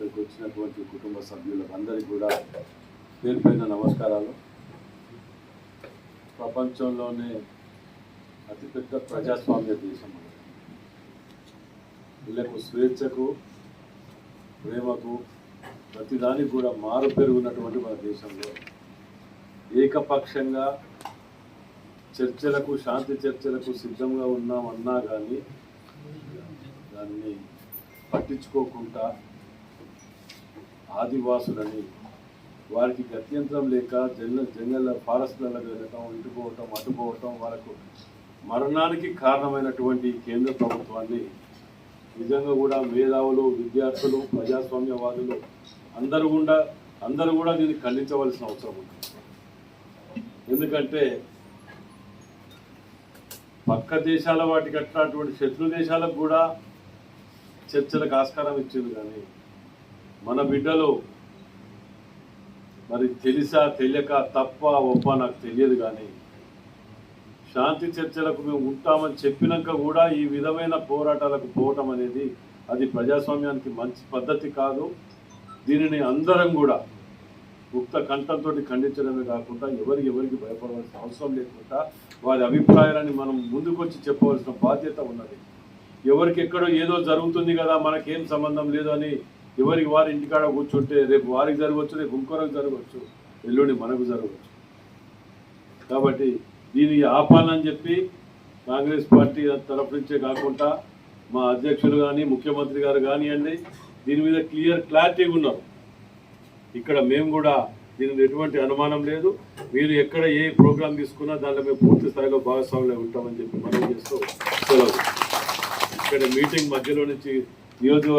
ఇక్కడికి వచ్చినటువంటి కుటుంబ సభ్యులకు అందరికీ కూడా పేరుపైన నమస్కారాలు. ప్రపంచంలోనే అతిపెద్ద ప్రజాస్వామ్య దేశం వీళ్ళకు స్వేచ్ఛకు ప్రేమకు ప్రతిదానికి కూడా మారు పెరుగున్నటువంటి మన దేశంలో ఏకపక్షంగా చర్చలకు శాంతి చర్చలకు సిద్ధంగా ఉన్నామన్నా కానీ దాన్ని పట్టించుకోకుండా ఆదివాసులని వారికి గత్యంతరం లేక జంగల్ ఫారెస్ట్లలో వెళ్ళటం ఇంటిపోవటం అడ్డుకోవటం వాళ్ళకు మరణానికి కారణమైనటువంటి కేంద్ర ప్రభుత్వాన్ని నిజంగా కూడా మేధావులు విద్యార్థులు ప్రజాస్వామ్యవాదులు అందరూ కూడా దీన్ని ఖండించవలసిన అవసరం ఉంది. ఎందుకంటే పక్క దేశాల వాటికి అట్లాంటి శత్రు దేశాలకు కూడా చర్చలకు ఆస్కారం ఇచ్చింది. కానీ మన బిడ్డలు మరి తెలిసా తెలియక తప్ప ఒప్ప నాకు తెలియదు కానీ శాంతి చర్చలకు మేము ఉంటామని చెప్పినాక కూడా ఈ విధమైన పోరాటాలకు పోవటం అనేది అది ప్రజాస్వామ్యానికి మంచి పద్ధతి కాదు. దీనిని అందరం కూడా ముక్త కంఠంతో ఖండించడమే కాకుండా ఎవరికి భయపడవలసిన అవసరం లేకుండా వారి అభిప్రాయాలని మనం ముందుకొచ్చి చెప్పవలసిన బాధ్యత ఉన్నది. ఎవరికి ఎక్కడో ఏదో జరుగుతుంది కదా మనకేం సంబంధం లేదు అని ఎవరికి వారి ఇంటికాడ కూర్చుంటే రేపు వారికి జరగవచ్చు, రేపు ఇంకొరకు జరగవచ్చు, ఎల్లుండి మనకు జరగవచ్చు. కాబట్టి దీన్ని ఆపాలని చెప్పి కాంగ్రెస్ పార్టీ తరఫు నుంచే కాకుండా మా అధ్యక్షులు కానీ ముఖ్యమంత్రి గారు కానివ్వండి దీని మీద క్లారిటీగా ఉన్నారు. ఇక్కడ మేము కూడా దీని మీద ఎటువంటి అనుమానం లేదు. మీరు ఎక్కడ ఏ ప్రోగ్రాం తీసుకున్నా దాంట్లో మేము పూర్తి స్థాయిలో భాగస్వాములు ఉంటామని చెప్పి మనం చేస్తూ సెలవు. ఇక్కడ మీటింగ్ మధ్యలో నుంచి నియోజకవర్గం